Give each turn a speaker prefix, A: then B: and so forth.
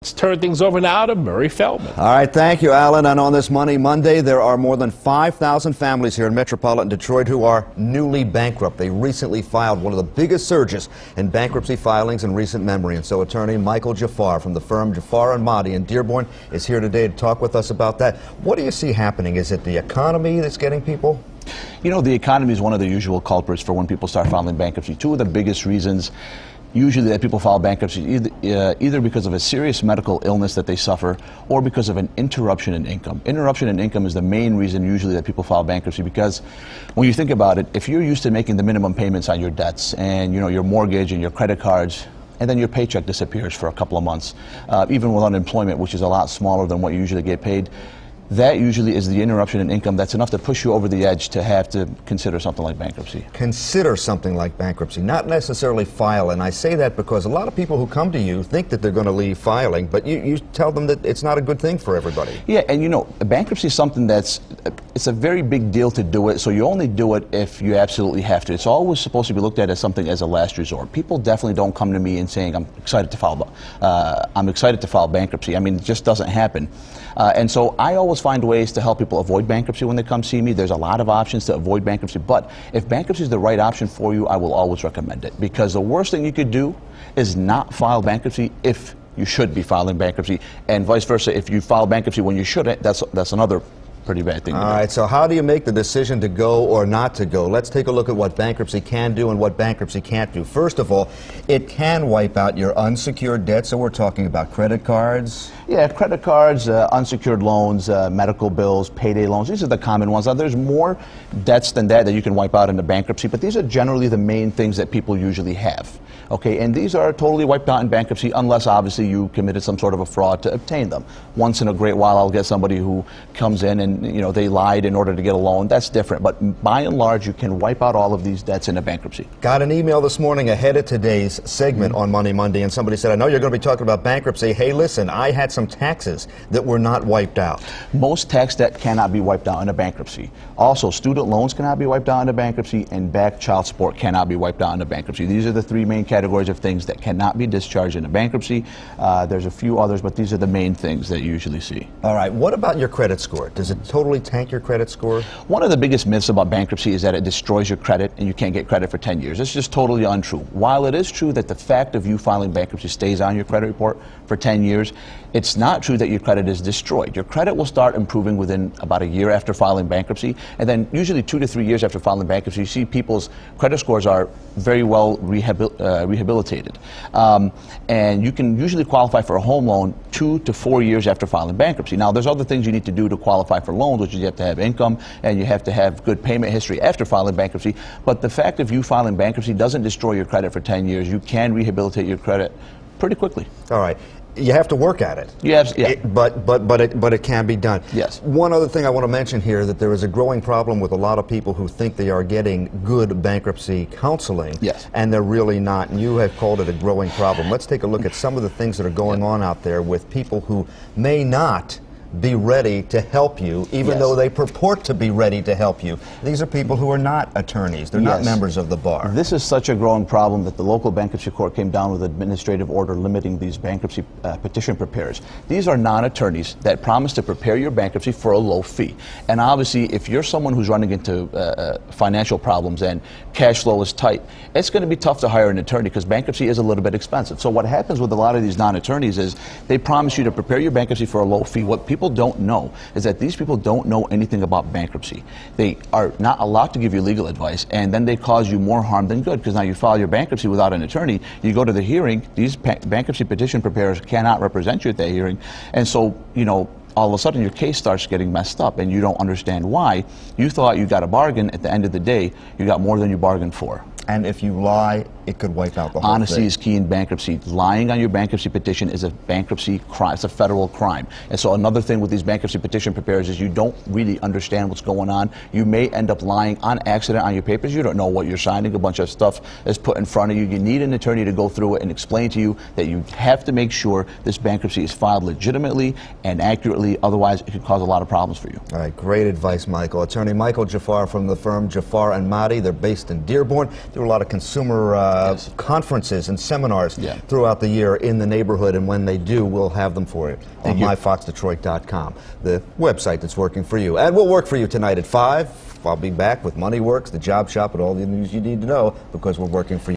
A: Let's turn things over now to Murray Feldman.
B: All right, thank you, Alan. And on this Money Monday, there are more than 5,000 families here in metropolitan Detroit who are newly bankrupt. They recently filed one of the biggest surges in bankruptcy filings in recent memory. And so attorney Michael Jaafar from the firm Jaafar and Mahdi in Dearborn is here today to talk with us about that. What do you see happening? Is it the economy that's getting people?
C: You know, the economy is one of the usual culprits for when people start filing bankruptcy. Two of the biggest reasons usually that people file bankruptcy either because of a serious medical illness that they suffer or because of an interruption in income. Interruption in income is the main reason usually that people file bankruptcy, because when you think about it, if you're used to making the minimum payments on your debts and your mortgage and your credit cards, and then your paycheck disappears for a couple of months, even with unemployment, which is a lot smaller than what you usually get paid, that usually is the interruption in income that's enough to push you over the edge to have to consider something like bankruptcy.
B: Consider something like bankruptcy, not necessarily file. And I say that because a lot of people who come to you think that they're going to leave filing, but you tell them that it's not a good thing for everybody.
C: Yeah, and bankruptcy is something it's a very big deal to do it, so you only do it if you absolutely have to. It's always supposed to be looked at as something as a last resort. People definitely don't come to me and saying, I'm excited to file bankruptcy. I mean, it just doesn't happen. And so I always find ways to help people avoid bankruptcy when they come see me. There's a lot of options to avoid bankruptcy, but if bankruptcy is the right option for you, I will always recommend it, because the worst thing you could do is not file bankruptcy if you should be filing bankruptcy, and vice versa. If you file bankruptcy when you shouldn't, that's another pretty bad thing to do.
B: All right, so how do you make the decision to go or not to go? Let's take a look at what bankruptcy can do and what bankruptcy can't do. First of all, it can wipe out your unsecured debt, so we're talking about credit cards.
C: Yeah, credit cards, unsecured loans, medical bills, payday loans. These are the common ones. Now, there's more debts than that you can wipe out in the bankruptcy, but these are generally the main things that people usually have. Okay, and these are totally wiped out in bankruptcy unless obviously you committed some sort of a fraud to obtain them. Once in a great while I'll get somebody who comes in and they lied in order to get a loan. That's different, but by and large you can wipe out all of these debts in a bankruptcy.
B: Got an email this morning ahead of today's segment on Money Monday, and somebody said, I know you're going to be talking about bankruptcy. Hey, listen, I had some taxes that were not wiped out.
C: Most tax debt cannot be wiped out in a bankruptcy. Also, student loans cannot be wiped out in a bankruptcy, and back child support cannot be wiped out in a bankruptcy. These are the three main categories of things that cannot be discharged in a bankruptcy. There's a few others, but these are the main things that you usually see.
B: All right, what about your credit score? Does it totally tank your credit score?
C: One of the biggest myths about bankruptcy is that it destroys your credit and you can't get credit for 10 years. It's just totally untrue. While it is true that the fact of you filing bankruptcy stays on your credit report for 10 years, it's not true that your credit is destroyed. Your credit will start improving within about a year after filing bankruptcy, and then usually 2 to 3 years after filing bankruptcy, you see people's credit scores are very well rehabilitated. And you can usually qualify for a home loan 2 to 4 years after filing bankruptcy. Now, there's other things you need to do to qualify for loans, which is you have to have income and you have to have good payment history after filing bankruptcy. But the fact of you filing bankruptcy doesn't destroy your credit for 10 years. You can rehabilitate your credit pretty quickly.
B: All right. You have to work at it.
C: Yes, yeah.
B: But it can be done.
C: Yes.
B: One other thing I want to mention here, that there is a growing problem with a lot of people who think they are getting good bankruptcy counseling.
C: Yes.
B: And they're really not. And you have called it a growing problem. Let's take a look at some of the things that are going on out there with people who may not be ready to help you, even though they purport to be ready to help you. These are people who are not attorneys. They're not members of the bar.
C: This is such a growing problem that the local bankruptcy court came down with an administrative order limiting these bankruptcy petition preparers. These are non-attorneys that promise to prepare your bankruptcy for a low fee. And obviously, if you're someone who's running into financial problems and cash flow is tight, it's going to be tough to hire an attorney because bankruptcy is a little bit expensive. So what happens with a lot of these non-attorneys is they promise you to prepare your bankruptcy for a low fee. What people don't know is that these people don't know anything about bankruptcy. They are not allowed to give you legal advice, and then they cause you more harm than good, because now you file your bankruptcy without an attorney, you go to the hearing, these bankruptcy petition preparers cannot represent you at that hearing, and so, all of a sudden your case starts getting messed up and you don't understand why. You thought you got a bargain. At the end of the day, you got more than you bargained for.
B: And if you lie, it could wipe out the whole thing.
C: Honesty is key in bankruptcy. Lying on your bankruptcy petition is a bankruptcy crime. It's a federal crime. And so another thing with these bankruptcy petition preparers is you don't really understand what's going on. You may end up lying on accident on your papers. You don't know what you're signing. A bunch of stuff is put in front of you. You need an attorney to go through it and explain to you that you have to make sure this bankruptcy is filed legitimately and accurately. Otherwise, it could cause a lot of problems for you.
B: All right, great advice, Michael. Attorney Michael Jaafar from the firm Jaafar and Mahdi. They're based in Dearborn. do a lot of consumer conferences and seminars throughout the year in the neighborhood, and when they do, we'll have them for you on myfoxdetroit.com, the website that's working for you. And we'll work for you tonight at 5. I'll be back with Money Works, the Job Shop, and all the news you need to know, because we're working for you.